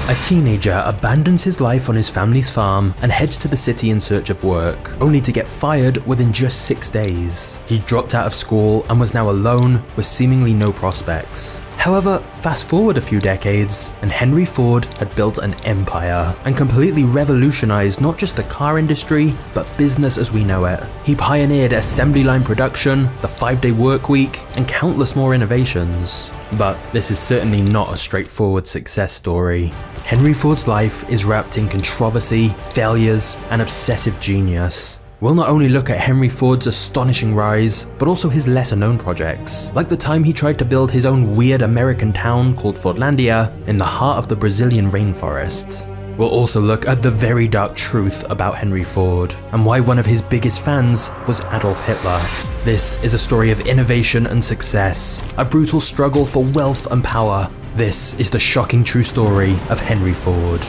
A teenager abandons his life on his family's farm and heads to the city in search of work, only to get fired within just 6 days. He dropped out of school and was now alone with seemingly no prospects. However, fast forward a few decades, and Henry Ford had built an empire and completely revolutionized not just the car industry, but business as we know it. He pioneered assembly line production, the 5-day work week, and countless more innovations. But this is certainly not a straightforward success story. Henry Ford's life is wrapped in controversy, failures, and obsessive genius. We'll not only look at Henry Ford's astonishing rise, but also his lesser-known projects, like the time he tried to build his own weird American town called Fordlandia in the heart of the Brazilian rainforest. We'll also look at the very dark truth about Henry Ford, and why one of his biggest fans was Adolf Hitler. This is a story of innovation and success, a brutal struggle for wealth and power. This is the shocking true story of Henry Ford.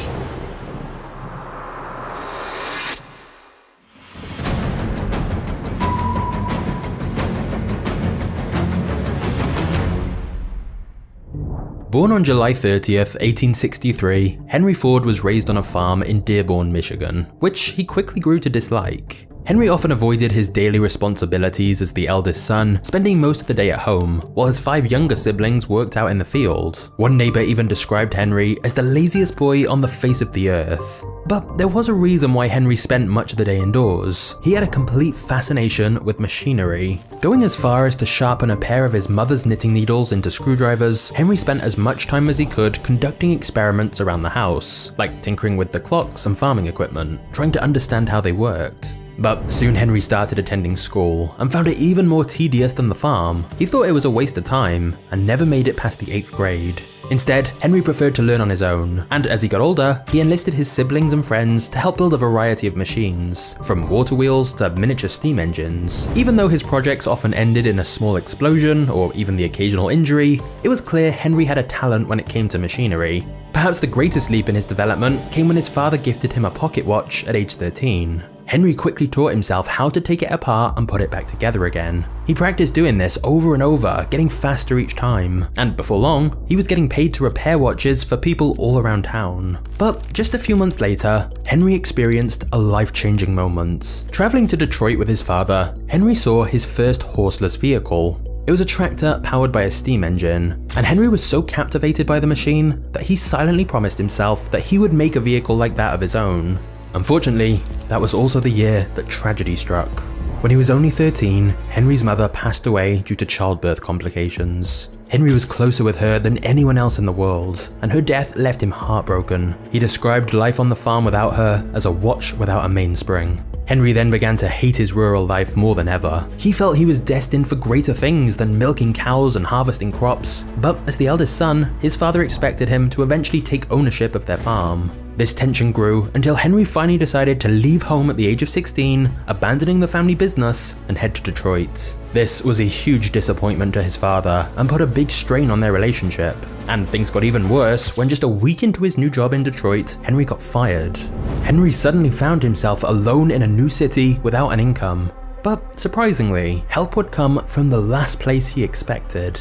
Born on July 30th, 1863, Henry Ford was raised on a farm in Dearborn, Michigan, which he quickly grew to dislike. Henry often avoided his daily responsibilities as the eldest son, spending most of the day at home, while his 5 younger siblings worked out in the field. One neighbor even described Henry as the laziest boy on the face of the earth. But there was a reason why Henry spent much of the day indoors. He had a complete fascination with machinery. Going as far as to sharpen a pair of his mother's knitting needles into screwdrivers, Henry spent as much time as he could conducting experiments around the house, like tinkering with the clocks and farming equipment, trying to understand how they worked. But soon Henry started attending school and found it even more tedious than the farm. He thought it was a waste of time and never made it past the 8th grade. Instead, Henry preferred to learn on his own, and as he got older, he enlisted his siblings and friends to help build a variety of machines, from water wheels to miniature steam engines. Even though his projects often ended in a small explosion or even the occasional injury, it was clear Henry had a talent when it came to machinery. Perhaps the greatest leap in his development came when his father gifted him a pocket watch at age 13. Henry quickly taught himself how to take it apart and put it back together again. He practiced doing this over and over, getting faster each time, and before long, he was getting paid to repair watches for people all around town. But just a few months later, Henry experienced a life-changing moment. Traveling to Detroit with his father, Henry saw his first horseless vehicle. It was a tractor powered by a steam engine, and Henry was so captivated by the machine that he silently promised himself that he would make a vehicle like that of his own. Unfortunately, that was also the year that tragedy struck. When he was only 13, Henry's mother passed away due to childbirth complications. Henry was closer with her than anyone else in the world, and her death left him heartbroken. He described life on the farm without her as a watch without a mainspring. Henry then began to hate his rural life more than ever. He felt he was destined for greater things than milking cows and harvesting crops, but as the eldest son, his father expected him to eventually take ownership of their farm. This tension grew until Henry finally decided to leave home at the age of 16, abandoning the family business, and head to Detroit. This was a huge disappointment to his father and put a big strain on their relationship. And things got even worse when just a week into his new job in Detroit, Henry got fired. Henry suddenly found himself alone in a new city without an income. But surprisingly, help would come from the last place he expected.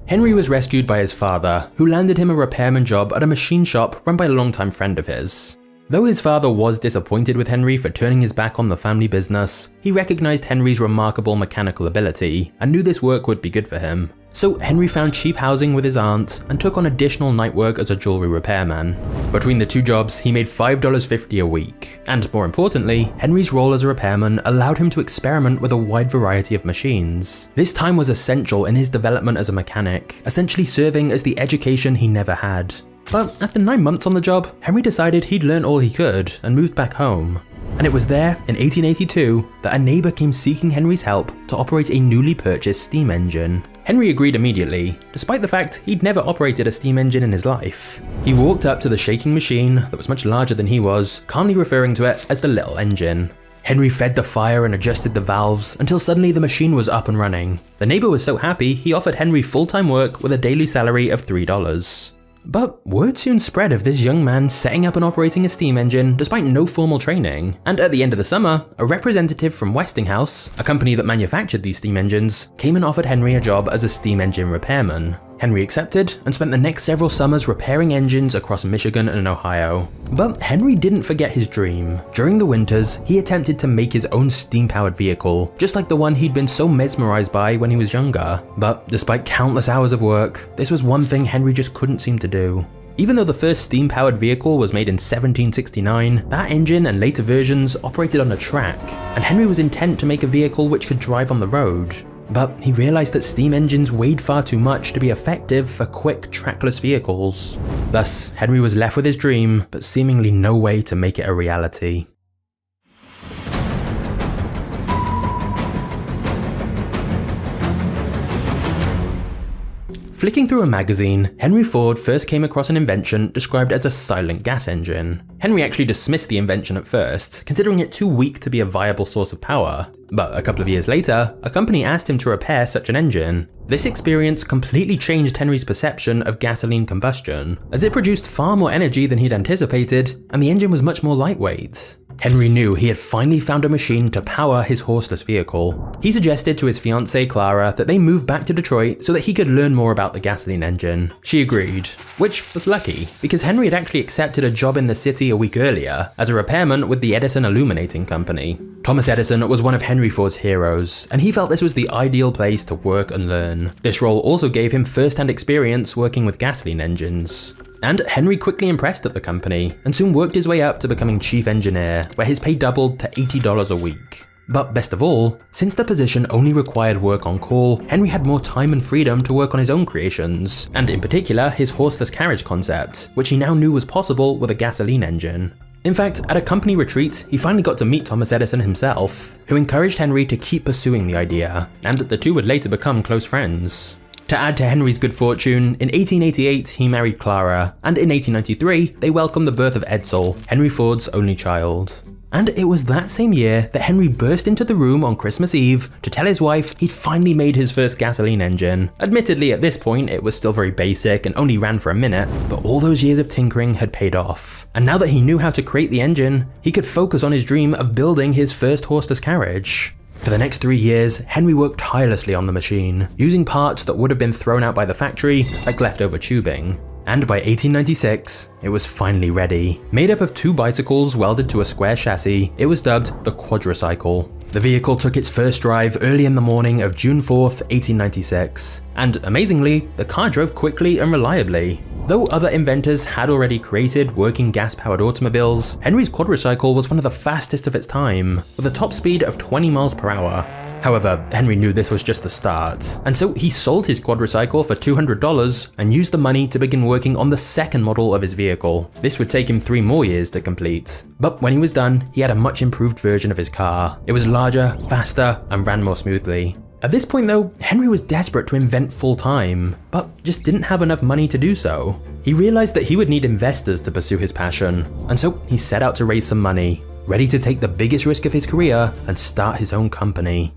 Henry was rescued by his father, who landed him a repairman job at a machine shop run by a longtime friend of his. Though his father was disappointed with Henry for turning his back on the family business, he recognized Henry's remarkable mechanical ability and knew this work would be good for him. So Henry found cheap housing with his aunt and took on additional night work as a jewelry repairman. Between the two jobs, he made $5.50 a week. And more importantly, Henry's role as a repairman allowed him to experiment with a wide variety of machines. This time was essential in his development as a mechanic, essentially serving as the education he never had. But after 9 months on the job, Henry decided he'd learned all he could and moved back home. And it was there, in 1882, that a neighbor came seeking Henry's help to operate a newly purchased steam engine. Henry agreed immediately, despite the fact he'd never operated a steam engine in his life. He walked up to the shaking machine that was much larger than he was, calmly referring to it as the little engine. Henry fed the fire and adjusted the valves until suddenly the machine was up and running. The neighbor was so happy he offered Henry full-time work with a daily salary of $3. But word soon spread of this young man setting up and operating a steam engine despite no formal training, and at the end of the summer, a representative from Westinghouse, a company that manufactured these steam engines, came and offered Henry a job as a steam engine repairman. Henry accepted and spent the next several summers repairing engines across Michigan and Ohio. But Henry didn't forget his dream. During the winters, he attempted to make his own steam-powered vehicle, just like the one he'd been so mesmerized by when he was younger. But despite countless hours of work, this was one thing Henry just couldn't seem to do. Even though the first steam-powered vehicle was made in 1769, that engine and later versions operated on a track, and Henry was intent to make a vehicle which could drive on the road. But he realized that steam engines weighed far too much to be effective for quick, trackless vehicles. Thus, Henry was left with his dream, but seemingly no way to make it a reality. Flicking through a magazine, Henry Ford first came across an invention described as a silent gas engine. Henry actually dismissed the invention at first, considering it too weak to be a viable source of power. But a couple of years later, a company asked him to repair such an engine. This experience completely changed Henry's perception of gasoline combustion, as it produced far more energy than he'd anticipated, and the engine was much more lightweight. Henry knew he had finally found a machine to power his horseless vehicle. He suggested to his fiancée Clara that they move back to Detroit so that he could learn more about the gasoline engine. She agreed, which was lucky, because Henry had actually accepted a job in the city a week earlier as a repairman with the Edison Illuminating Company. Thomas Edison was one of Henry Ford's heroes, and he felt this was the ideal place to work and learn. This role also gave him first-hand experience working with gasoline engines. And Henry quickly impressed at the company, and soon worked his way up to becoming chief engineer, where his pay doubled to $80 a week. But best of all, since the position only required work on call, Henry had more time and freedom to work on his own creations, and in particular his horseless carriage concept, which he now knew was possible with a gasoline engine. In fact, at a company retreat, he finally got to meet Thomas Edison himself, who encouraged Henry to keep pursuing the idea, and the two would later become close friends. To add to Henry's good fortune, in 1888 he married Clara, and in 1893 they welcomed the birth of Edsel, Henry Ford's only child. And it was that same year that Henry burst into the room on Christmas Eve to tell his wife he'd finally made his first gasoline engine. Admittedly, at this point it was still very basic and only ran for a minute, but all those years of tinkering had paid off. And now that he knew how to create the engine, he could focus on his dream of building his first horseless carriage. For the next 3 years, Henry worked tirelessly on the machine, using parts that would have been thrown out by the factory, like leftover tubing. And by 1896, it was finally ready. Made up of 2 bicycles welded to a square chassis, it was dubbed the Quadricycle. The vehicle took its first drive early in the morning of June 4th, 1896. And amazingly, the car drove quickly and reliably. Though other inventors had already created working gas-powered automobiles, Henry's Quadricycle was one of the fastest of its time, with a top speed of 20 miles per hour. However, Henry knew this was just the start, and so he sold his Quadricycle for $200 and used the money to begin working on the second model of his vehicle. This would take him 3 more years to complete. But when he was done, he had a much improved version of his car. It was larger, faster, and ran more smoothly. At this point though, Henry was desperate to invent full-time, but just didn't have enough money to do so. He realized that he would need investors to pursue his passion, and so he set out to raise some money, ready to take the biggest risk of his career and start his own company.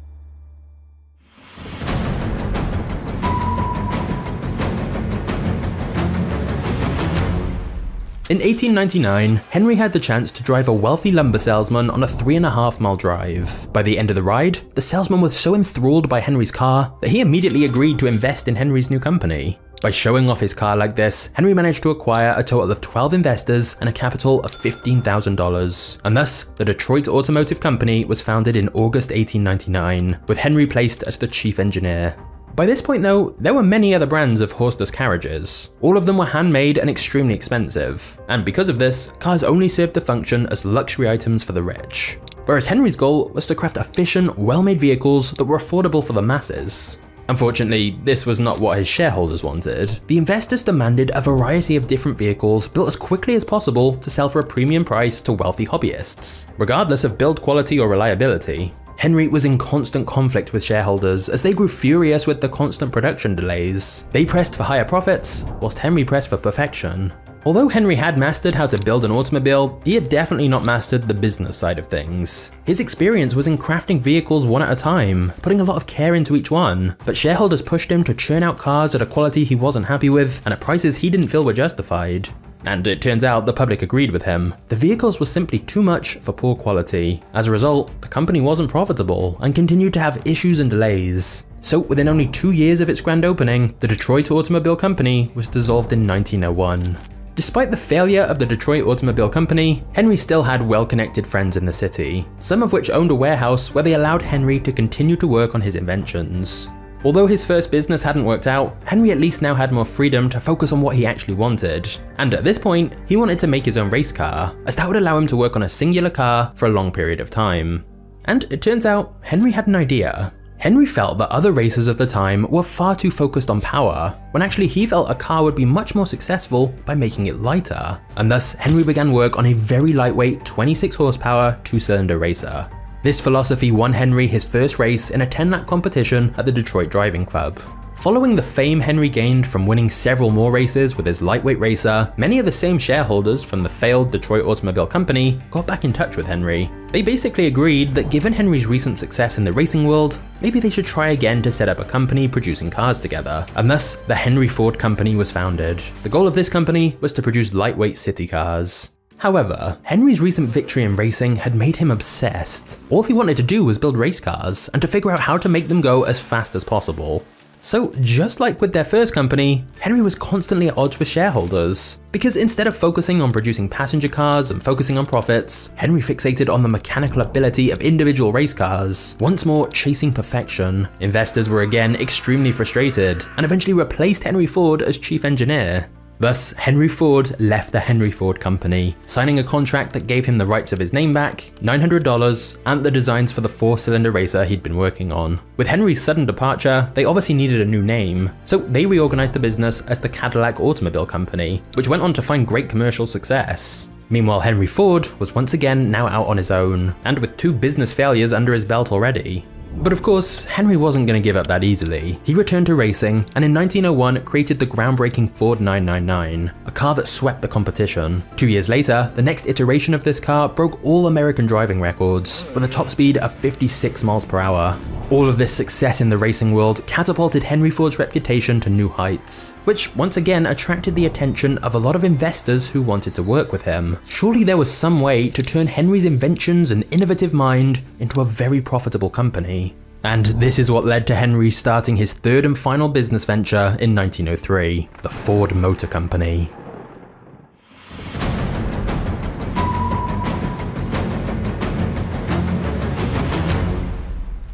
In 1899, Henry had the chance to drive a wealthy lumber salesman on a 3.5-mile drive. By the end of the ride, the salesman was so enthralled by Henry's car that he immediately agreed to invest in Henry's new company. By showing off his car like this, Henry managed to acquire a total of 12 investors and a capital of $15,000. And thus, the Detroit Automotive Company was founded in August 1899, with Henry placed as the chief engineer. By this point though, there were many other brands of horseless carriages. All of them were handmade and extremely expensive, and because of this, cars only served to function as luxury items for the rich. Whereas Henry's goal was to craft efficient, well-made vehicles that were affordable for the masses. Unfortunately, this was not what his shareholders wanted. The investors demanded a variety of different vehicles built as quickly as possible to sell for a premium price to wealthy hobbyists, regardless of build quality or reliability. Henry was in constant conflict with shareholders as they grew furious with the constant production delays. They pressed for higher profits, whilst Henry pressed for perfection. Although Henry had mastered how to build an automobile, he had definitely not mastered the business side of things. His experience was in crafting vehicles one at a time, putting a lot of care into each one, but shareholders pushed him to churn out cars at a quality he wasn't happy with and at prices he didn't feel were justified. And it turns out the public agreed with him. The vehicles were simply too much for poor quality. As a result, the company wasn't profitable and continued to have issues and delays. So within only 2 years of its grand opening, the Detroit Automobile Company was dissolved in 1901. Despite the failure of the Detroit Automobile Company, Henry still had well-connected friends in the city, some of which owned a warehouse where they allowed Henry to continue to work on his inventions. Although his first business hadn't worked out, Henry at least now had more freedom to focus on what he actually wanted. And at this point, he wanted to make his own race car, as that would allow him to work on a singular car for a long period of time. And it turns out, Henry had an idea. Henry felt that other racers of the time were far too focused on power, when actually he felt a car would be much more successful by making it lighter. And thus, Henry began work on a very lightweight 26 horsepower 2-cylinder racer. This philosophy won Henry his first race in a 10-lap competition at the Detroit Driving Club. Following the fame Henry gained from winning several more races with his lightweight racer, many of the same shareholders from the failed Detroit Automobile Company got back in touch with Henry. They basically agreed that given Henry's recent success in the racing world, maybe they should try again to set up a company producing cars together, and thus the Henry Ford Company was founded. The goal of this company was to produce lightweight city cars. However, Henry's recent victory in racing had made him obsessed. All he wanted to do was build race cars and to figure out how to make them go as fast as possible. So just like with their first company, Henry was constantly at odds with shareholders. Because instead of focusing on producing passenger cars and focusing on profits, Henry fixated on the mechanical ability of individual race cars, once more chasing perfection. Investors were again extremely frustrated and eventually replaced Henry Ford as chief engineer. Thus, Henry Ford left the Henry Ford Company, signing a contract that gave him the rights of his name back, $900, and the designs for the 4-cylinder racer he'd been working on. With Henry's sudden departure, they obviously needed a new name, so they reorganized the business as the Cadillac Automobile Company, which went on to find great commercial success. Meanwhile, Henry Ford was once again now out on his own, and with 2 business failures under his belt already. But of course, Henry wasn't going to give up that easily. He returned to racing and in 1901 created the groundbreaking Ford 999, a car that swept the competition. 2 years later, the next iteration of this car broke all American driving records with a top speed of 56 miles per hour. All of this success in the racing world catapulted Henry Ford's reputation to new heights, which once again attracted the attention of a lot of investors who wanted to work with him. Surely there was some way to turn Henry's inventions and innovative mind into a very profitable company. And this is what led to Henry starting his third and final business venture in 1903, the Ford Motor Company.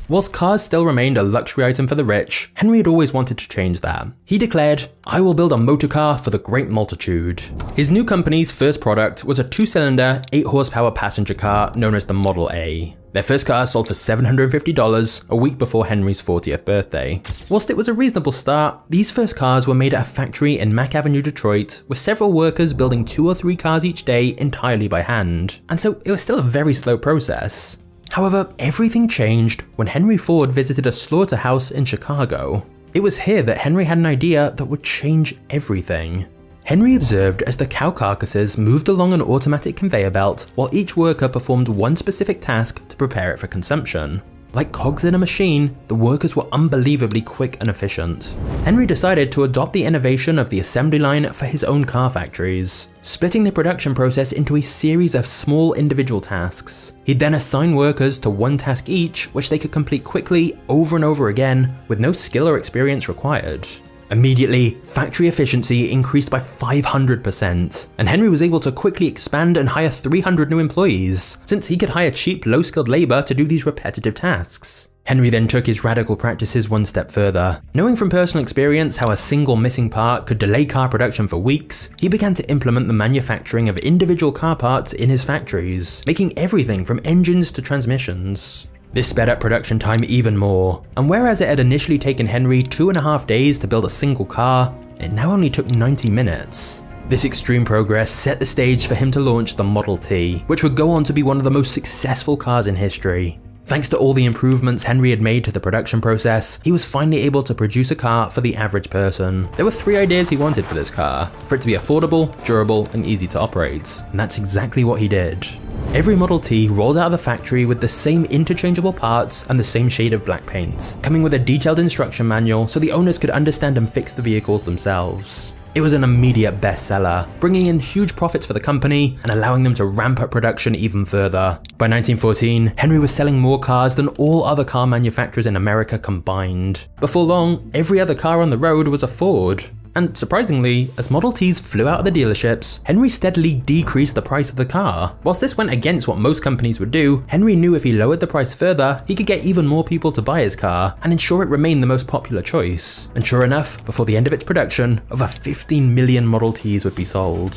Whilst cars still remained a luxury item for the rich, Henry had always wanted to change that. He declared, "I will build a motor car for the great multitude." His new company's first product was a 2-cylinder, 8-horsepower passenger car known as the Model A. Their first car sold for $750 a week before Henry's 40th birthday. Whilst it was a reasonable start, these first cars were made at a factory in Mack Avenue, Detroit, with several workers building 2 or 3 cars each day entirely by hand, and so it was still a very slow process. However, everything changed when Henry Ford visited a slaughterhouse in Chicago. It was here that Henry had an idea that would change everything. Henry observed as the cow carcasses moved along an automatic conveyor belt while each worker performed one specific task to prepare it for consumption. Like cogs in a machine, the workers were unbelievably quick and efficient. Henry decided to adopt the innovation of the assembly line for his own car factories, splitting the production process into a series of small individual tasks. He'd then assign workers to one task each, which they could complete quickly over and over again, with no skill or experience required. Immediately, factory efficiency increased by 500%, and Henry was able to quickly expand and hire 300 new employees, since he could hire cheap, low-skilled labor to do these repetitive tasks. Henry then took his radical practices one step further. Knowing from personal experience how a single missing part could delay car production for weeks, he began to implement the manufacturing of individual car parts in his factories, making everything from engines to transmissions. This sped up production time even more, and whereas it had initially taken Henry 2.5 days to build a single car, it now only took 90 minutes. This extreme progress set the stage for him to launch the Model T, which would go on to be one of the most successful cars in history. Thanks to all the improvements Henry had made to the production process, he was finally able to produce a car for the average person. There were 3 ideas he wanted for this car: for it to be affordable, durable, and easy to operate, and that's exactly what he did. Every Model T rolled out of the factory with the same interchangeable parts and the same shade of black paint, coming with a detailed instruction manual so the owners could understand and fix the vehicles themselves. It was an immediate bestseller, bringing in huge profits for the company and allowing them to ramp up production even further. By 1914, Henry was selling more cars than all other car manufacturers in America combined. Before long, every other car on the road was a Ford. And surprisingly, as Model Ts flew out of the dealerships, Henry steadily decreased the price of the car. Whilst this went against what most companies would do, Henry knew if he lowered the price further, he could get even more people to buy his car and ensure it remained the most popular choice. And sure enough, before the end of its production, over 15 million Model Ts would be sold.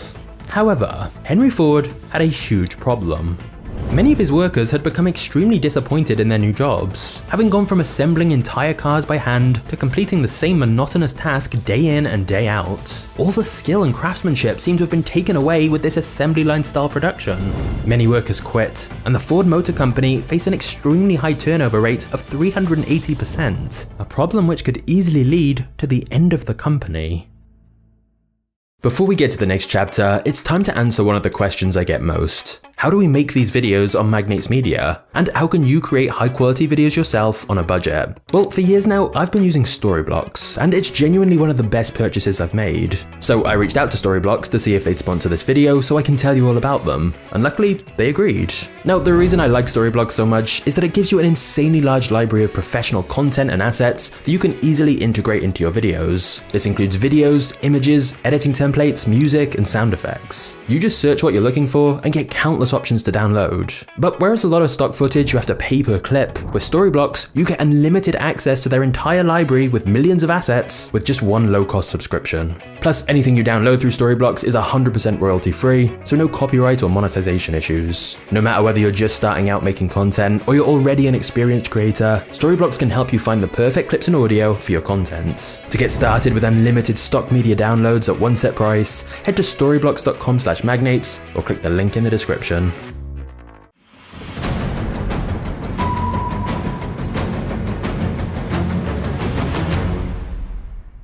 However, Henry Ford had a huge problem. Many of his workers had become extremely disappointed in their new jobs, having gone from assembling entire cars by hand to completing the same monotonous task day in and day out. All the skill and craftsmanship seemed to have been taken away with this assembly line style production. Many workers quit, and the Ford Motor Company faced an extremely high turnover rate of 380%, a problem which could easily lead to the end of the company. Before we get to the next chapter, it's time to answer one of the questions I get most. How do we make these videos on Magnates Media? And how can you create high quality videos yourself on a budget? Well, for years now, I've been using Storyblocks, and it's genuinely one of the best purchases I've made. So I reached out to Storyblocks to see if they'd sponsor this video so I can tell you all about them, and luckily, they agreed. Now, the reason I like Storyblocks so much is that it gives you an insanely large library of professional content and assets that you can easily integrate into your videos. This includes videos, images, editing templates, music, and sound effects. You just search what you're looking for and get countless options to download. But whereas a lot of stock footage you have to pay per clip, with Storyblocks, you get unlimited access to their entire library with millions of assets with just one low-cost subscription. Plus, anything you download through Storyblocks is 100% royalty-free, so no copyright or monetization issues. No matter whether you're just starting out making content or you're already an experienced creator, Storyblocks can help you find the perfect clips and audio for your content. To get started with unlimited stock media downloads at one set price, head to storyblocks.com/magnates or click the link in the description.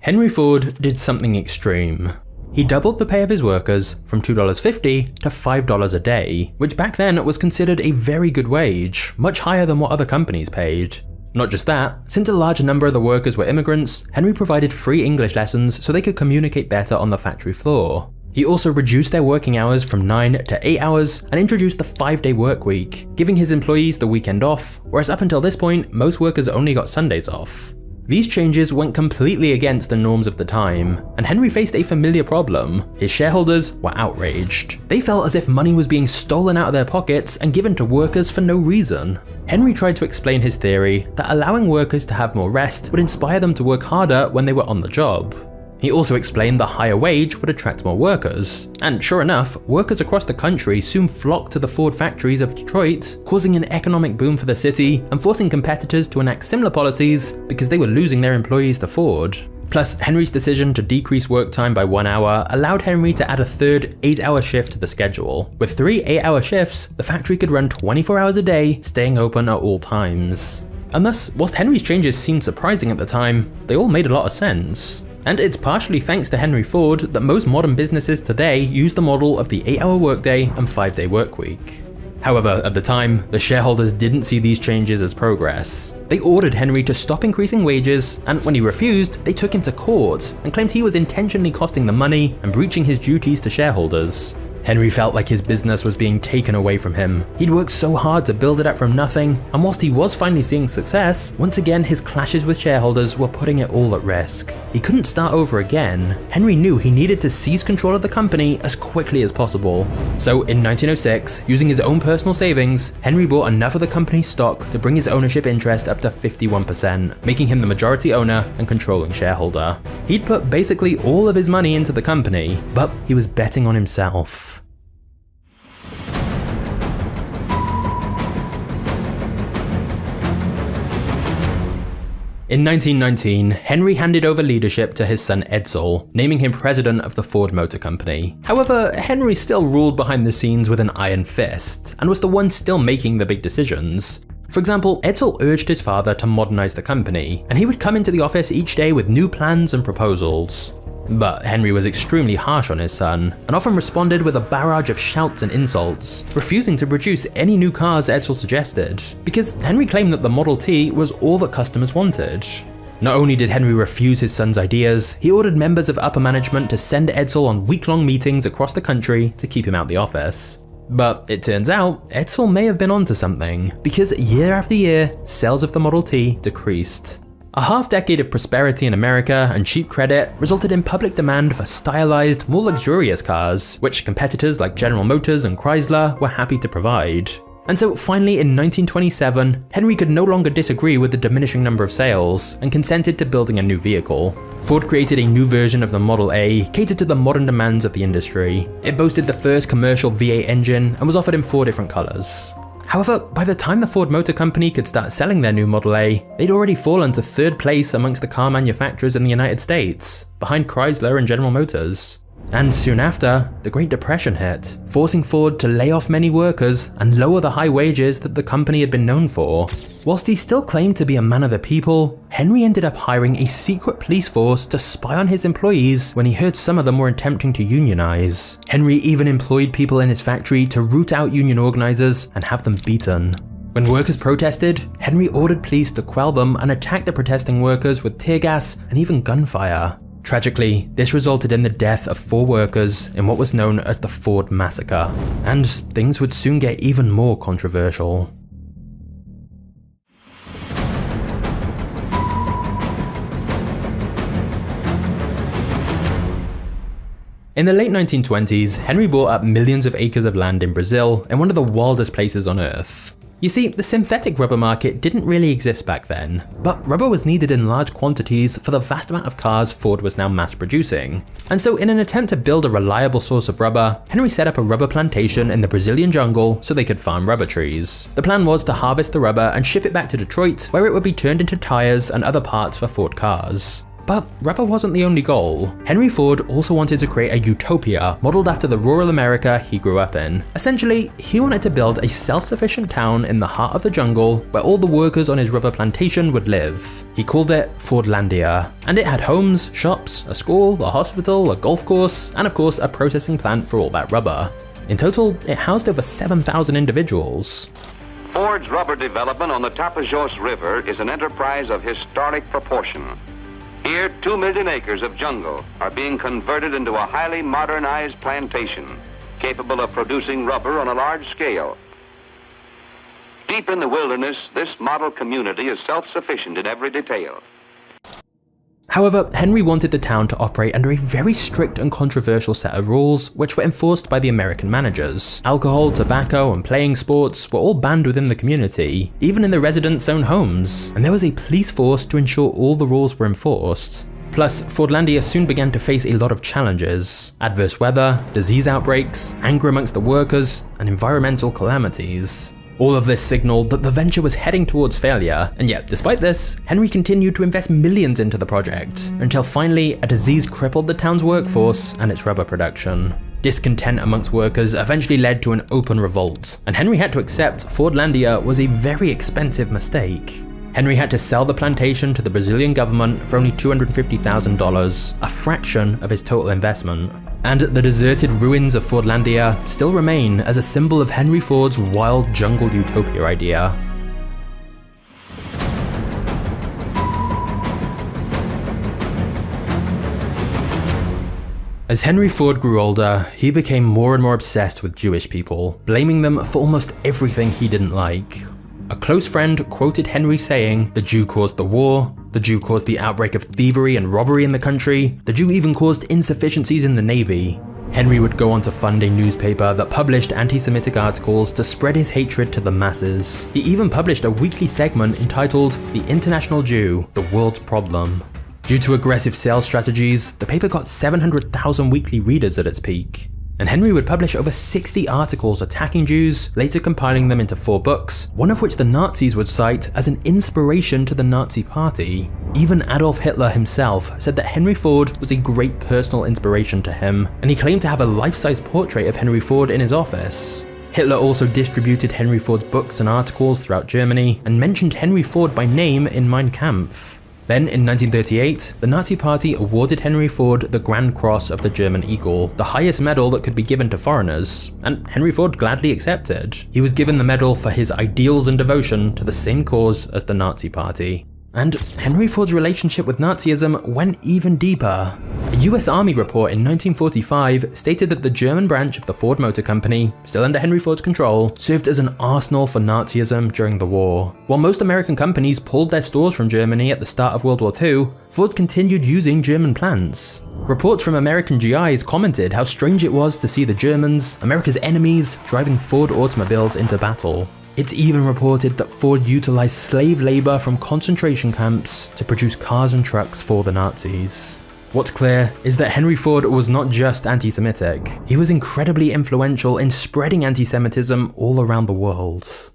Henry Ford did something extreme. He doubled the pay of his workers from $2.50 to $5 a day, which back then was considered a very good wage, much higher than what other companies paid. Not just that, since a large number of the workers were immigrants, Henry provided free English lessons so they could communicate better on the factory floor. He also reduced their working hours from 9 to 8 hours and introduced the 5-day work week, giving his employees the weekend off, whereas up until this point, most workers only got Sundays off. These changes went completely against the norms of the time, and Henry faced a familiar problem. His shareholders were outraged. They felt as if money was being stolen out of their pockets and given to workers for no reason. Henry tried to explain his theory that allowing workers to have more rest would inspire them to work harder when they were on the job. He also explained the higher wage would attract more workers. And sure enough, workers across the country soon flocked to the Ford factories of Detroit, causing an economic boom for the city and forcing competitors to enact similar policies because they were losing their employees to Ford. Plus, Henry's decision to decrease work time by 1 hour allowed Henry to add a third 8-hour shift to the schedule. With 3 8-hour shifts, the factory could run 24 hours a day, staying open at all times. And thus, whilst Henry's changes seemed surprising at the time, they all made a lot of sense. And it's partially thanks to Henry Ford that most modern businesses today use the model of the 8-hour workday and 5-day workweek. However, at the time, the shareholders didn't see these changes as progress. They ordered Henry to stop increasing wages, and when he refused, they took him to court and claimed he was intentionally costing them money and breaching his duties to shareholders. Henry felt like his business was being taken away from him. He'd worked so hard to build it up from nothing, and whilst he was finally seeing success, once again his clashes with shareholders were putting it all at risk. He couldn't start over again. Henry knew he needed to seize control of the company as quickly as possible. So in 1906, using his own personal savings, Henry bought enough of the company's stock to bring his ownership interest up to 51%, making him the majority owner and controlling shareholder. He'd put basically all of his money into the company, but he was betting on himself. In 1919, Henry handed over leadership to his son Edsel, naming him president of the Ford Motor Company. However, Henry still ruled behind the scenes with an iron fist, and was the one still making the big decisions. For example, Edsel urged his father to modernize the company, and he would come into the office each day with new plans and proposals. But Henry was extremely harsh on his son, and often responded with a barrage of shouts and insults, refusing to produce any new cars Edsel suggested, because Henry claimed that the Model T was all that customers wanted. Not only did Henry refuse his son's ideas, he ordered members of upper management to send Edsel on week-long meetings across the country to keep him out the office. But it turns out, Edsel may have been onto something, because year after year, sales of the Model T decreased. A half-decade of prosperity in America and cheap credit resulted in public demand for stylized, more luxurious cars, which competitors like General Motors and Chrysler were happy to provide. And so finally in 1927, Henry could no longer disagree with the diminishing number of sales and consented to building a new vehicle. Ford created a new version of the Model A, catered to the modern demands of the industry. It boasted the first commercial V8 engine and was offered in 4 different colors. However, by the time the Ford Motor Company could start selling their new Model A, they'd already fallen to 3rd place amongst the car manufacturers in the United States, behind Chrysler and General Motors. And soon after, the Great Depression hit, forcing Ford to lay off many workers and lower the high wages that the company had been known for. Whilst he still claimed to be a man of the people, Henry ended up hiring a secret police force to spy on his employees when he heard some of them were attempting to unionize. Henry even employed people in his factory to root out union organizers and have them beaten. When workers protested, Henry ordered police to quell them and attack the protesting workers with tear gas and even gunfire. Tragically, this resulted in the death of 4 workers in what was known as the Ford Massacre, and things would soon get even more controversial. In the late 1920s, Henry bought up millions of acres of land in Brazil in one of the wildest places on Earth. You see, the synthetic rubber market didn't really exist back then, but rubber was needed in large quantities for the vast amount of cars Ford was now mass producing. And so in an attempt to build a reliable source of rubber, Henry set up a rubber plantation in the Brazilian jungle so they could farm rubber trees. The plan was to harvest the rubber and ship it back to Detroit, where it would be turned into tires and other parts for Ford cars. But rubber wasn't the only goal. Henry Ford also wanted to create a utopia modeled after the rural America he grew up in. Essentially, he wanted to build a self-sufficient town in the heart of the jungle where all the workers on his rubber plantation would live. He called it Fordlandia, and it had homes, shops, a school, a hospital, a golf course, and of course a processing plant for all that rubber. In total, it housed over 7,000 individuals. Ford's rubber development on the Tapajós River is an enterprise of historic proportion. Here, 2 million acres of jungle are being converted into a highly modernized plantation, capable of producing rubber on a large scale. Deep in the wilderness, this model community is self-sufficient in every detail. However, Henry wanted the town to operate under a very strict and controversial set of rules, which were enforced by the American managers. Alcohol, tobacco, and playing sports were all banned within the community, even in the residents' own homes, and there was a police force to ensure all the rules were enforced. Plus, Fordlandia soon began to face a lot of challenges: adverse weather, disease outbreaks, anger amongst the workers, and environmental calamities. All of this signaled that the venture was heading towards failure, and yet despite this, Henry continued to invest millions into the project, until finally a disease crippled the town's workforce and its rubber production. Discontent amongst workers eventually led to an open revolt, and Henry had to accept Fordlandia was a very expensive mistake. Henry had to sell the plantation to the Brazilian government for only $250,000, a fraction of his total investment. And the deserted ruins of Fordlandia still remain as a symbol of Henry Ford's wild jungle utopia idea. As Henry Ford grew older, he became more and more obsessed with Jewish people, blaming them for almost everything he didn't like. A close friend quoted Henry saying, "The Jew caused the war, the Jew caused the outbreak of thievery and robbery in the country, the Jew even caused insufficiencies in the Navy." Henry would go on to fund a newspaper that published anti-Semitic articles to spread his hatred to the masses. He even published a weekly segment entitled "The International Jew, the World's Problem." Due to aggressive sales strategies, the paper got 700,000 weekly readers at its peak. And Henry would publish over 60 articles attacking Jews, later compiling them into 4 books, one of which the Nazis would cite as an inspiration to the Nazi Party. Even Adolf Hitler himself said that Henry Ford was a great personal inspiration to him, and he claimed to have a life-size portrait of Henry Ford in his office. Hitler also distributed Henry Ford's books and articles throughout Germany and mentioned Henry Ford by name in Mein Kampf. Then, in 1938, the Nazi Party awarded Henry Ford the Grand Cross of the German Eagle, the highest medal that could be given to foreigners, and Henry Ford gladly accepted. He was given the medal for his ideals and devotion to the same cause as the Nazi Party. And Henry Ford's relationship with Nazism went even deeper. A US Army report in 1945 stated that the German branch of the Ford Motor Company, still under Henry Ford's control, served as an arsenal for Nazism during the war. While most American companies pulled their stores from Germany at the start of World War II, Ford continued using German plants. Reports from American GIs commented how strange it was to see the Germans, America's enemies, driving Ford automobiles into battle. It's even reported that Ford utilized slave labor from concentration camps to produce cars and trucks for the Nazis. What's clear is that Henry Ford was not just anti-Semitic, he was incredibly influential in spreading anti-Semitism all around the world.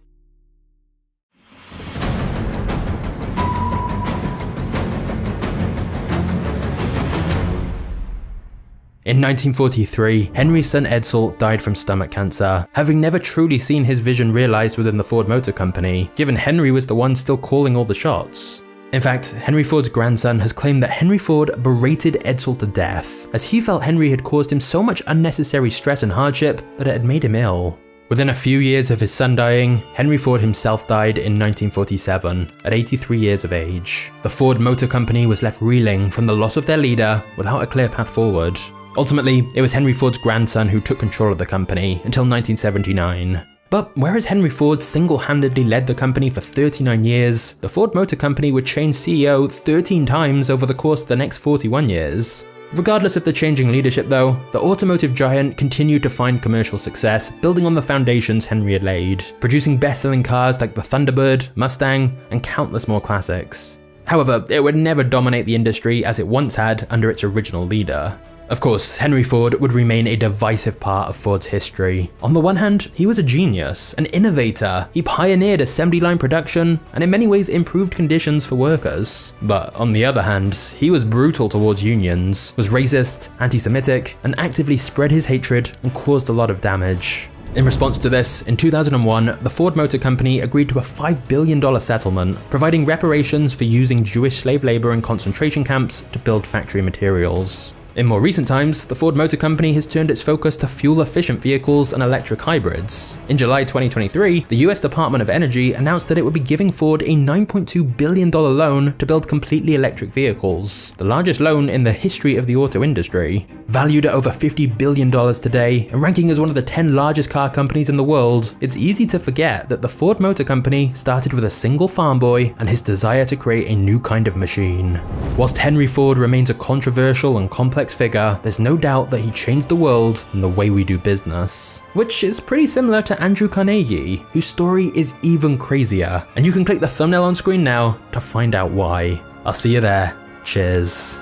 In 1943, Henry's son Edsel died from stomach cancer, having never truly seen his vision realized within the Ford Motor Company, given Henry was the one still calling all the shots. In fact, Henry Ford's grandson has claimed that Henry Ford berated Edsel to death, as he felt Henry had caused him so much unnecessary stress and hardship that it had made him ill. Within a few years of his son dying, Henry Ford himself died in 1947, at 83 years of age. The Ford Motor Company was left reeling from the loss of their leader without a clear path forward. Ultimately, it was Henry Ford's grandson who took control of the company until 1979. But whereas Henry Ford single-handedly led the company for 39 years, the Ford Motor Company would change CEO 13 times over the course of the next 41 years. Regardless of the changing leadership though, the automotive giant continued to find commercial success, building on the foundations Henry had laid, producing best-selling cars like the Thunderbird, Mustang, and countless more classics. However, it would never dominate the industry as it once had under its original leader. Of course, Henry Ford would remain a divisive part of Ford's history. On the one hand, he was a genius, an innovator. He pioneered assembly line production and in many ways improved conditions for workers. But on the other hand, he was brutal towards unions, was racist, anti-Semitic, and actively spread his hatred and caused a lot of damage. In response to this, in 2001, the Ford Motor Company agreed to a $5 billion settlement, providing reparations for using Jewish slave labor in concentration camps to build factory materials. In more recent times, the Ford Motor Company has turned its focus to fuel-efficient vehicles and electric hybrids. In July 2023, the US Department of Energy announced that it would be giving Ford a $9.2 billion loan to build completely electric vehicles, the largest loan in the history of the auto industry. Valued at over $50 billion today, and ranking as one of the 10 largest car companies in the world, it's easy to forget that the Ford Motor Company started with a single farm boy and his desire to create a new kind of machine. Whilst Henry Ford remains a controversial and complex figure, there's no doubt that he changed the world and the way we do business. Which is pretty similar to Andrew Carnegie, whose story is even crazier, and you can click the thumbnail on screen now to find out why. I'll see you there. Cheers.